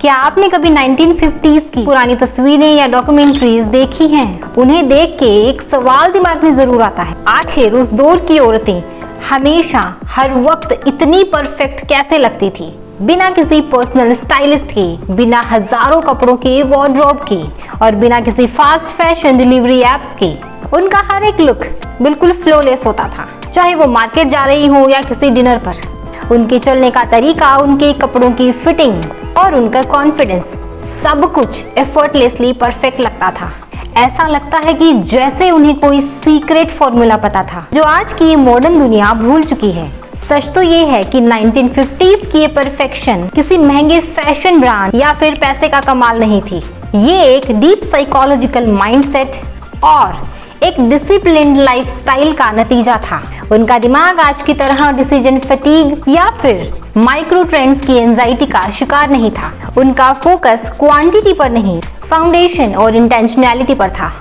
क्या आपने कभी 1950s की पुरानी तस्वीरें या डॉक्यूमेंट्रीज देखी हैं? उन्हें देख के एक सवाल दिमाग में जरूर आता है, आखिर उस दौर की औरतें हमेशा हर वक्त इतनी परफेक्ट कैसे लगती थी, बिना किसी पर्सनल स्टाइलिस्ट के, बिना हजारों कपड़ों के वार्डरोब के और बिना किसी फास्ट फैशन डिलीवरी एप्स के। उनका हर एक लुक बिल्कुल फ्लॉलेस होता था, चाहे वो मार्केट जा रही हो या किसी डिनर पर। उनके चलने का तरीका, उनके कपड़ों की फिटिंग और उनका कॉन्फिडेंस, सब कुछ एफर्टलेसली परफेक्ट लगता था। ऐसा लगता है कि जैसे उन्हें कोई सीक्रेट फॉर्मूला पता था जो आज की ये मॉडर्न दुनिया भूल चुकी है। सच तो ये है कि 1950s की ये परफेक्शन किसी महंगे फैशन ब्रांड या फिर पैसे का कमाल नहीं थी। ये एक डीप साइकोलॉजिकल माइंडसेट और एक डिसिप्लिन्ड लाइफस्टाइल का नतीजा था। उनका दिमाग आज की तरह डिसीजन फटीग या फिर माइक्रो ट्रेंड्स की एंजाइटी का शिकार नहीं था। उनका फोकस क्वांटिटी पर नहीं, फाउंडेशन और इंटेंशनैलिटी पर था।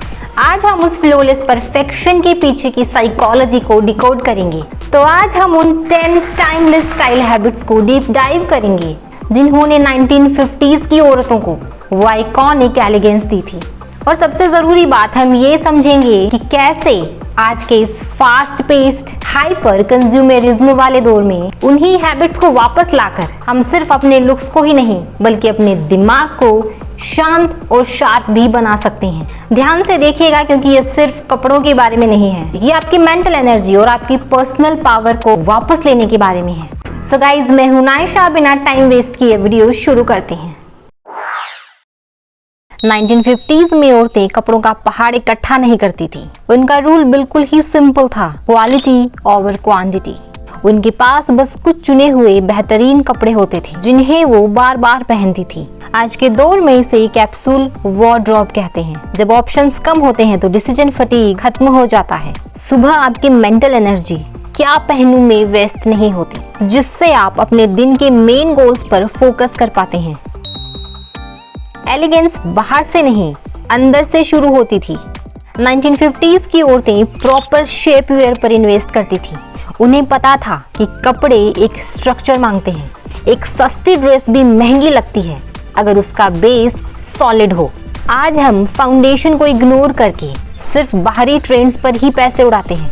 आज हम उस फ्लॉलेस परफेक्शन के पीछे की साइकोलॉजी को डिकोड करेंगे। तो आज हम उन 10 टाइमलेस स्टाइल हैबिट्स को डीप डाइव करेंगे जिन्होंने 1950s की औरतों को वो आइकॉनिक एलिगेंस दी थी। और सबसे जरूरी बात, हम ये समझेंगे कि कैसे आज के इस फास्ट पेस्ड हाइपर कंज्यूमरिज्म वाले दौर में उन्हीं हैबिट्स को वापस लाकर हम सिर्फ अपने लुक्स को ही नहीं बल्कि अपने दिमाग को शांत और शार्प भी बना सकते हैं। ध्यान से देखिएगा क्योंकि ये सिर्फ कपड़ों के बारे में नहीं है, ये आपकी मेंटल एनर्जी और आपकी पर्सनल पावर को वापस लेने के बारे में है। सो गाइज, मैं हूं नायशा। बिना टाइम वेस्ट किए वीडियो शुरू करते हैं। 1950s में औरतें कपड़ों का पहाड़ इकट्ठा नहीं करती थी। उनका रूल बिल्कुल ही सिंपल था, क्वालिटी ओवर क्वांटिटी। उनके पास बस कुछ चुने हुए बेहतरीन कपड़े होते थे जिन्हें वो बार बार पहनती थी। आज के दौर में इसे कैप्सूल वार्डरोब कहते हैं। जब ऑप्शंस कम होते हैं तो डिसीजन फटीग खत्म हो जाता है। सुबह आपकी मेंटल एनर्जी क्या पहनूं में वेस्ट नहीं होती, जिससे आप अपने दिन के मेन गोल्स पर फोकस कर पाते हैं। एलिगेंस बाहर से नहीं, अंदर से शुरू होती थी। 1950s की औरतें प्रॉपर शेप वेयर पर इन्वेस्ट करती थी। उन्हें पता था कि कपड़े एक स्ट्रक्चर मांगते हैं। एक सस्ती ड्रेस भी महंगी लगती है अगर उसका बेस सॉलिड हो। आज हम फाउंडेशन को इग्नोर करके सिर्फ बाहरी ट्रेंड्स पर ही पैसे उड़ाते हैं।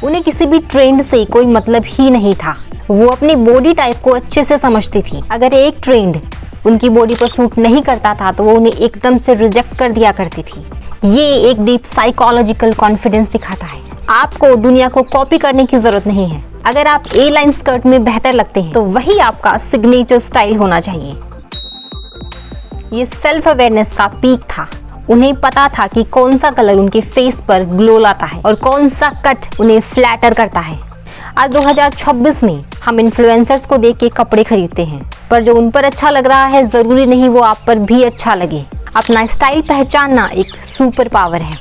उन्हें किसी भी ट्रेंड से कोई मतलब ही नहीं था। वो अपनी बॉडी टाइप को अच्छे से समझती थी। अगर एक ट्रेंड उनकी बॉडी पर सूट नहीं करता था तो वो उन्हें एकदम से रिजेक्ट कर दिया करती थी। ये एक डीप साइकोलॉजिकल कॉन्फिडेंस दिखाता है। आपको दुनिया को कॉपी करने की जरूरत नहीं है। अगर आप ए लाइन स्कर्ट में बेहतर लगते हैं तो वही आपका सिग्नेचर स्टाइल होना चाहिए। ये सेल्फ अवेयरनेस का पीक था। उन्हें पता था कि कौन सा कलर उनके फेस पर ग्लो लाता है और कौन सा कट उन्हें फ्लैटर करता है। आज 2026 में हम इन्फ्लुएंसर्स को देख के कपड़े खरीदते हैं, पर जो उन पर अच्छा लग रहा है जरूरी नहीं वो आप पर भी अच्छा लगे। अपना स्टाइल पहचानना एक सुपर पावर है।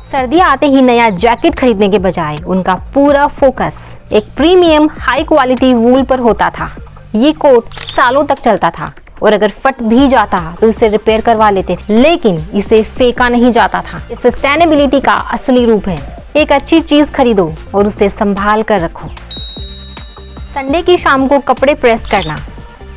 सर्दियां आते ही नया जैकेट खरीदने के बजाय उनका पूरा फोकस एक प्रीमियम हाई क्वालिटी वूल पर होता था। ये कोट सालों तक चलता था और अगर फट भी जाता तो इसे रिपेयर करवा लेते थे, लेकिन इसे फेंका नहीं जाता था। ये सस्टेनेबिलिटी का असली रूप है। एक अच्छी चीज खरीदो और उसे संभाल कर रखो। संडे की शाम को कपड़े प्रेस करना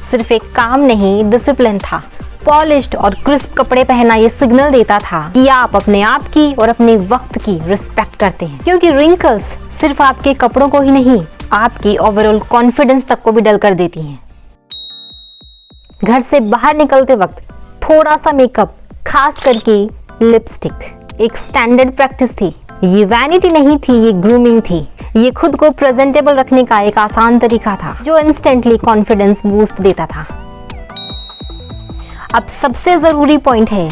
सिर्फ एक काम नहीं, डिसिप्लिन था। पॉलिश्ड और क्रिस्प कपड़े पहनना ये सिग्नल देता था कि आप अपने आप की और अपने वक्त की रिस्पेक्ट करते हैं, क्योंकि रिंकल्स सिर्फ आपके कपड़ों को ही नहीं, आपकी ओवरऑल कॉन्फिडेंस तक को भी डल कर देती हैं। घर से बाहर निकलते वक्त थोड़ा सा मेकअप, खास करके लिपस्टिक, एक स्टैंडर्ड प्रैक्टिस थी। ये वैनिटी नहीं थी, ये ग्रूमिंग थी। ये खुद को प्रेजेंटेबल रखने का एक आसान तरीका था जो इंस्टेंटली कॉन्फिडेंस बूस्ट देता था। अब सबसे जरूरी पॉइंट है,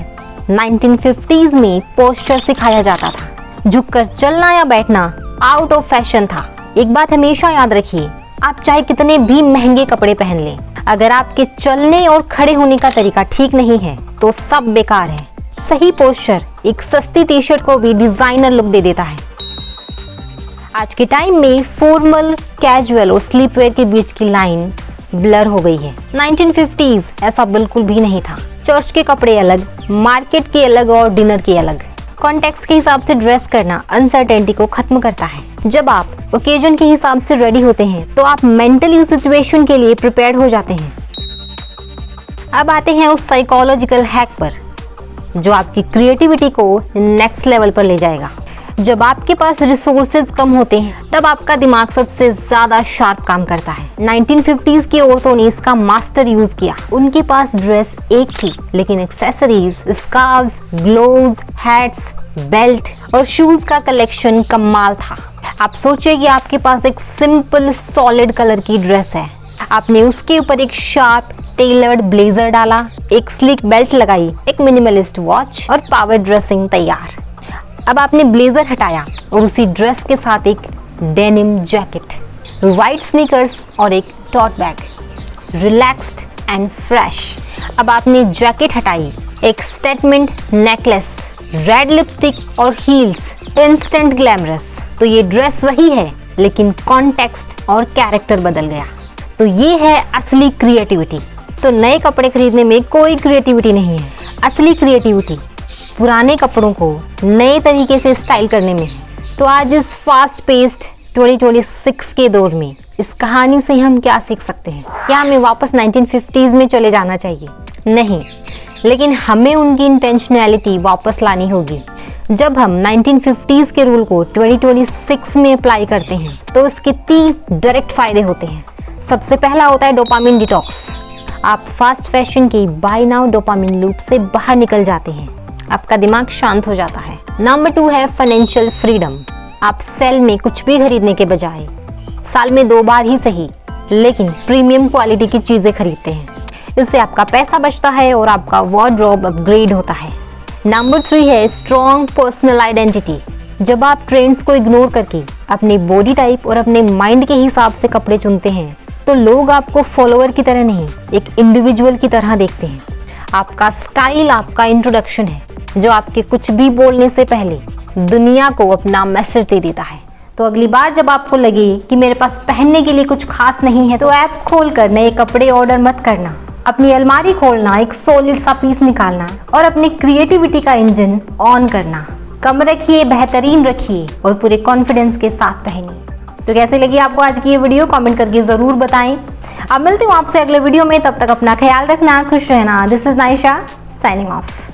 1950s में पोस्चर सिखाया जाता था। झुककर चलना या बैठना आउट ऑफ फैशन था। एक बात हमेशा याद रखिए, आप चाहे कितने भी महंगे कपड़े पहन लें, अगर आपके चलने और खड़े होने का तरीका ठीक नहीं है तो सब बेकार है। सही पोस्चर एक सस्ती टी शर्ट को भी डिजाइनर लुक दे देता है। आज के टाइम में फॉर्मल, कैजुअल और स्लीपवेयर के बीच की लाइन ब्लर हो गई है। 1950s ऐसा बिल्कुल भी नहीं था। चर्च के कपड़े अलग, मार्केट के अलग और डिनर के अलग। कॉन्टेक्स्ट के हिसाब से ड्रेस करना अनसर्टेनिटी को खत्म करता है। जब आप ओकेजन के हिसाब से रेडी होते हैं तो आप मेंटली उस सिचुएशन के लिए प्रिपेयर्ड हो जाते हैं। अब आते हैं उस साइकोलॉजिकल हैक पर जो आपकी क्रिएटिविटी को नेक्स्ट लेवल पर ले जाएगा। जब आपके पास रिसोर्सेज कम होते हैं तब आपका दिमाग सबसे ज्यादा शार्प काम करता है। 1950s की औरतों ने इसका मास्टर यूज किया। उनके पास ड्रेस एक थी लेकिन accessories, scarves, gloves, hats, belt और शूज का कलेक्शन कमाल था। आप सोचिए कि आपके पास एक सिंपल सॉलिड कलर की ड्रेस है, आपने उसके ऊपर एक शार्प टेलर्ड ब्लेजर डाला, एक स्लिक बेल्ट लगाई, एक मिनिमलिस्ट वॉच और पावर ड्रेसिंग तैयार। अब आपने ब्लेजर हटाया और उसी ड्रेस के साथ एक डेनिम जैकेट, वाइट स्नीकर्स और एक taught bag, relaxed and fresh. अब आपने जैकेट हटाई, एक स्टेटमेंट नेकलेस, रेड लिपस्टिक और हील्स, इंस्टेंट ग्लैमरस। तो ये ड्रेस वही है लेकिन कॉन्टेक्स्ट और कैरेक्टर बदल गया। तो ये है असली क्रिएटिविटी। तो नए कपड़े खरीदने में कोई क्रिएटिविटी नहीं है। असली क्रिएटिविटी पुराने कपड़ों को नए तरीके से स्टाइल करने में है। तो आज इस फास्ट पेस्ड 2026 के दौर में इस कहानी से हम क्या सीख सकते हैं? क्या हमें वापस 1950s में चले जाना चाहिए? नहीं, लेकिन हमें उनकी इंटेंशनैलिटी वापस लानी होगी। जब हम 1950s के रूल को 2026 में अप्लाई करते हैं तो उसके 3 डायरेक्ट फायदे होते हैं। सबसे पहला होता है डोपामिन डिटॉक्स। आप फास्ट फैशन की बाय नाउ डोपामिन लूप से बाहर निकल जाते हैं, आपका दिमाग शांत हो जाता है। नंबर 2 है फाइनेंशियल फ्रीडम। आप सेल में कुछ भी खरीदने के बजाय साल में 2 बार ही सही लेकिन प्रीमियम क्वालिटी की चीजें खरीदते हैं। इससे आपका पैसा बचता है और आपका वार्डरोब अपग्रेड होता है। नंबर 3 है स्ट्रॉन्ग पर्सनल आइडेंटिटी। जब आप ट्रेंड्स को इग्नोर करके अपने बॉडी टाइप और अपने माइंड के हिसाब से कपड़े चुनते हैं तो लोग आपको फॉलोअर की तरह नहीं, एक इंडिविजुअल की तरह देखते हैं। आपका स्टाइल आपका इंट्रोडक्शन है जो आपके कुछ भी बोलने से पहले दुनिया को अपना मैसेज दे देता है। तो अगली बार जब आपको लगे कि मेरे पास पहनने के लिए कुछ खास नहीं है तो ऐप्स खोलकर नए कपड़े ऑर्डर मत करना। अपनी अलमारी खोलना, एक सॉलिड सा पीस निकालना और अपनी क्रिएटिविटी का इंजन ऑन करना। कम रखिए, बेहतरीन रखिए और पूरे कॉन्फिडेंस के साथ पहनिए। तो कैसे लगी आपको आज की ये वीडियो? कमेंट करके ज़रूर बताएं। अब मिलती हूँ आपसे अगले वीडियो में, तब तक अपना ख्याल रखना, खुश रहना। This is Naisha signing off.